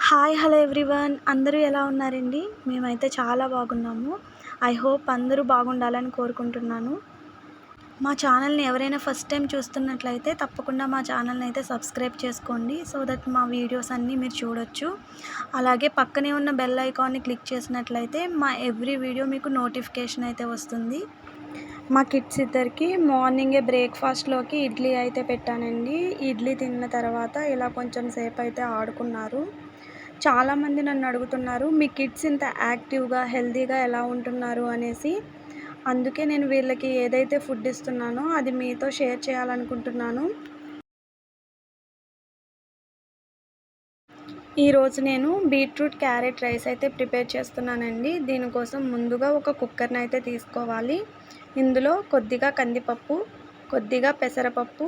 Hi hello everyone, అందరూ ఎలా ఉన్నారండి? మేమైతే చాలా బాగున్నాము. ఐ హోప్ అందరూ బాగుండాలని కోరుకుంటున్నాను. మా ఛానల్ని ఎవరైనా ఫస్ట్ టైం చూస్తున్నట్లయితే తప్పకుండా మా ఛానల్ని అయితే సబ్స్క్రైబ్ చేసుకోండి, సో దట్ మా వీడియోస్ అన్నీ మీరు చూడొచ్చు. అలాగే పక్కనే ఉన్న బెల్ ఐకాన్ని క్లిక్ చేసినట్లయితే మా ఎవ్రీ వీడియో మీకు నోటిఫికేషన్ అయితే వస్తుంది. మా కిడ్స్ ఇద్దరికి మార్నింగే బ్రేక్ఫాస్ట్లోకి ఇడ్లీ అయితే పెట్టానండి. ఇడ్లీ తిన్న తర్వాత ఇలా కొంచెం సేపు అయితే ఆడుకున్నారు. చాలామంది నన్ను అడుగుతున్నారు, మీ కిడ్స్ ఇంత యాక్టివ్గా హెల్తీగా ఎలా ఉంటున్నారు అనేసి. అందుకే నేను వీళ్ళకి ఏదైతే ఫుడ్ ఇస్తున్నానో అది మీతో షేర్ చేయాలనుకుంటున్నాను. ఈరోజు నేను బీట్రూట్ క్యారెట్ రైస్ అయితే ప్రిపేర్ చేస్తున్నానండి. దీనికోసం ముందుగా ఒక కుక్కర్ని అయితే తీసుకోవాలి. ఇందులో కొద్దిగా కందిపప్పు, కొద్దిగా పెసరపప్పు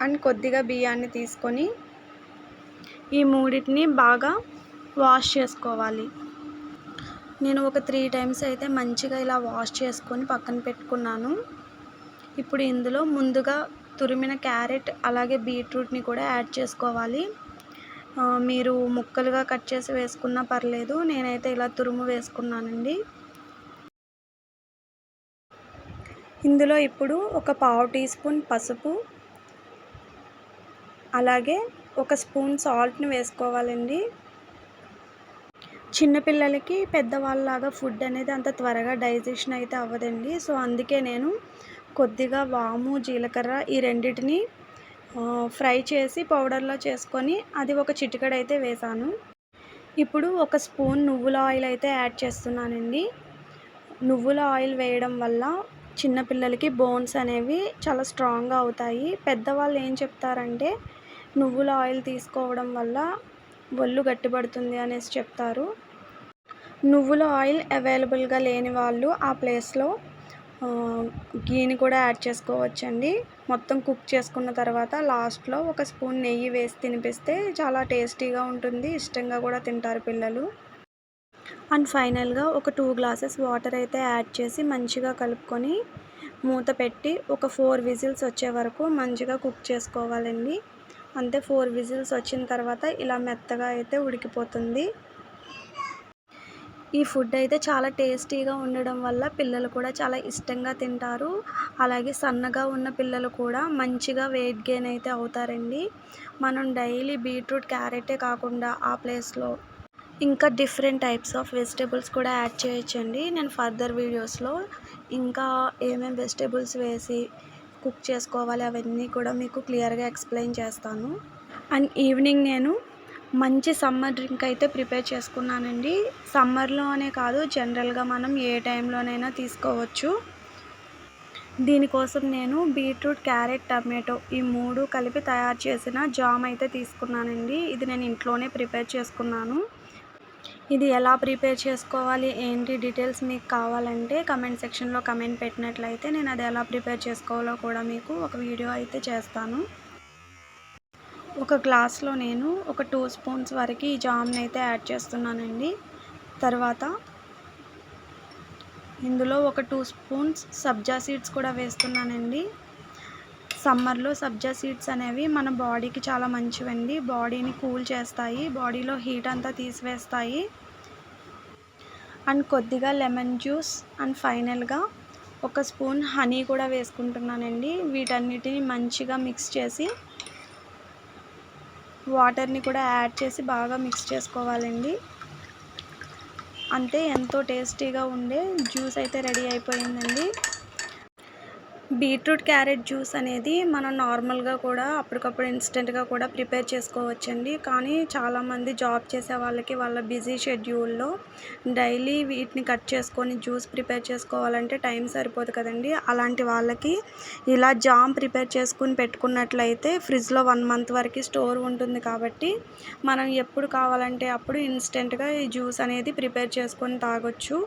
అండ్ కొద్దిగా బియ్యాన్ని తీసుకొని ఈ మూడింటిని బాగా వాష్ చేసుకోవాలి. నేను ఒక 3 టైమ్స్ అయితే మంచిగా ఇలా వాష్ చేసుకొని పక్కన పెట్టుకున్నాను. ఇప్పుడు ఇందులో ముందుగా తురిమిన క్యారెట్ అలాగే బీట్రూట్ని కూడా యాడ్ చేసుకోవాలి. మీరు ముక్కలుగా కట్ చేసి వేసుకున్నా పర్లేదు, నేనైతే ఇలా తురుము వేసుకున్నానండి. ఇందులో ఇప్పుడు ఒక 1/2 టీ స్పూన్ పసుపు, అలాగే 1 స్పూన్ సాల్ట్ని వేసుకోవాలండి. చిన్నపిల్లలకి పెద్దవాళ్ళలాగా ఫుడ్ అనేది అంత త్వరగా డైజెషన్ అయితే అవ్వదండి. సో అందుకే నేను కొద్దిగా వాము, జీలకర్ర ఈ రెండిటిని ఫ్రై చేసి పౌడర్లా చేసుకొని అది ఒక చిటికెడైతే వేసాను. ఇప్పుడు 1 స్పూన్ నువ్వుల ఆయిల్ అయితే యాడ్ చేస్తున్నానండి. నువ్వుల ఆయిల్ వేయడం వల్ల చిన్నపిల్లలకి బోన్స్ అనేవి చాలా స్ట్రాంగ్గా అవుతాయి. పెద్దవాళ్ళు ఏం చెప్తారంటే నువ్వుల ఆయిల్ తీసుకోవడం వల్ల ఒళ్ళు గట్టిపడుతుంది అనేసి చెప్తారు. నువ్వుల ఆయిల్ అవైలబుల్గా లేని వాళ్ళు ఆ ప్లేస్లో గీని కూడా యాడ్ చేసుకోవచ్చండి. మొత్తం కుక్ చేసుకున్న తర్వాత లాస్ట్లో 1 స్పూన్ నెయ్యి వేసి తినిపిస్తే చాలా టేస్టీగా ఉంటుంది, ఇష్టంగా కూడా తింటారు పిల్లలు. అండ్ ఫైనల్గా ఒక 2 గ్లాసెస్ వాటర్ అయితే యాడ్ చేసి మంచిగా కలుపుకొని మూత పెట్టి ఒక 4 విజిల్స్ వచ్చే వరకు మంచిగా కుక్ చేసుకోవాలండి. అంతే, 4 విజిల్స్ వచ్చిన తర్వాత ఇలా మెత్తగా అయితే ఉడికిపోతుంది. ఈ ఫుడ్ అయితే చాలా టేస్టీగా ఉండడం వల్ల పిల్లలు కూడా చాలా ఇష్టంగా తింటారు. అలాగే సన్నగా ఉన్న పిల్లలు కూడా మంచిగా వెయిట్ గెయిన్ అయితే అవుతారండి. మనం డైలీ బీట్రూట్ క్యారెటే కాకుండా ఆ ప్లేస్లో ఇంకా డిఫరెంట్ టైప్స్ ఆఫ్ వెజిటేబుల్స్ కూడా యాడ్ చేయొచ్చండి. నేను ఫర్దర్ వీడియోస్లో ఇంకా ఏమేమి వెజిటేబుల్స్ వేసి కుక్ చేసుకోవాలి అవన్నీ కూడా మీకు క్లియర్గా ఎక్స్ప్లెయిన్ చేస్తాను. అండ్ ఈవినింగ్ నేను మంచి సమ్మర్ డ్రింక్ అయితే ప్రిపేర్ చేసుకున్నానండి. సమ్మర్లోనే కాదు, జనరల్గా మనం ఏ టైంలోనైనా తీసుకోవచ్చు. దీనికోసం నేను బీట్రూట్, క్యారెట్, టమాటో ఈ 3 కలిపి తయారు చేసిన జామ్ అయితే తీసుకున్నానండి. ఇది నేను ఇంట్లోనే ప్రిపేర్ చేసుకున్నాను. ఇది ఎలా ప్రిపేర్ చేసుకోవాలి ఏంటి డీటెయిల్స్ మీకు కావాలంటే కమెంట్ సెక్షన్లో కమెంట్ పెట్టినట్లయితే నేను అది ఎలా ప్రిపేర్ చేసుకోవాలో కూడా మీకు ఒక వీడియో అయితే చేస్తాను. ఒక గ్లాస్లో నేను ఒక 2 స్పూన్స్ వరకు ఈ జామ్ని అయితే యాడ్ చేస్తున్నానండి. తర్వాత ఇందులో ఒక 2 స్పూన్స్ సబ్జా సీడ్స్ కూడా వేస్తున్నానండి. సమ్మర్లో సబ్జా సీడ్స్ అనేవి మన బాడీకి చాలా మంచివండి. బాడీని కూల్ చేస్తాయి, బాడీలో హీట్ అంతా తీసివేస్తాయి. అండ్ కొద్దిగా లెమన్ జ్యూస్ అండ్ ఫైనల్గా 1 స్పూన్ హనీ కూడా వేసుకుంటున్నానండి. వీటన్నిటిని మంచిగా మిక్స్ చేసి వాటర్ని కూడా యాడ్ చేసి బాగా మిక్స్ చేసుకోవాలండి. అంతే, ఎంతో టేస్టీగా ఉండే జ్యూస్ అయితే రెడీ అయిపోయిందండి. బీట్రూట్ క్యారెట్ జ్యూస్ అనేది మనం నార్మల్గా కూడా అప్పటికప్పుడు ఇన్స్టెంట్గా కూడా ప్రిపేర్ చేసుకోవచ్చండి. కానీ చాలామంది జాబ్ చేసే వాళ్ళకి వాళ్ళ బిజీ షెడ్యూల్లో డైలీ వీటిని కట్ చేసుకొని జ్యూస్ ప్రిపేర్ చేసుకోవాలంటే టైం సరిపోదు కదండి. అలాంటి వాళ్ళకి ఇలా జామ్ ప్రిపేర్ చేసుకుని పెట్టుకున్నట్లయితే ఫ్రిడ్జ్లో 1 మంత్ వరకు స్టోర్ ఉంటుంది. కాబట్టి మనం ఎప్పుడు కావాలంటే అప్పుడు ఇన్స్టెంట్గా ఈ జ్యూస్ అనేది ప్రిపేర్ చేసుకొని తాగొచ్చు.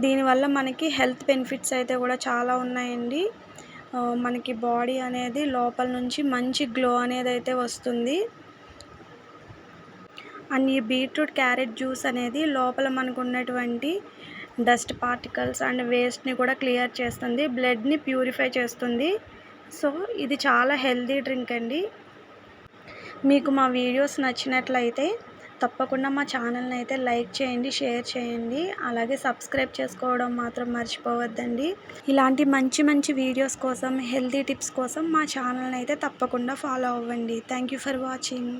దీనివల్ల మనకి హెల్త్ బెనిఫిట్స్ అయితే కూడా చాలా ఉన్నాయండి. మనకి బాడీ అనేది లోపల నుంచి మంచి గ్లో అనేది అయితే వస్తుంది. అండ్ ఈ బీట్రూట్ క్యారెట్ జ్యూస్ అనేది లోపల మనకు ఉన్నటువంటి డస్ట్ పార్టికల్స్ అండ్ వేస్ట్ని కూడా క్లియర్ చేస్తుంది, బ్లడ్ని ప్యూరిఫై చేస్తుంది. సో ఇది చాలా హెల్తీ డ్రింక్ అండి. మీకు మా వీడియోస్ నచ్చినట్లయితే తప్పకుండా మా ఛానల్ని అయితే లైక్ చేయండి, షేర్ చేయండి, అలాగే సబ్స్క్రైబ్ చేసుకోవడం మాత్రం మర్చిపోవద్దండి. ఇలాంటి మంచి మంచి వీడియోస్ కోసం, హెల్తీ టిప్స్ కోసం మా ఛానల్ని అయితే తప్పకుండా ఫాలో అవ్వండి. Thank you for watching.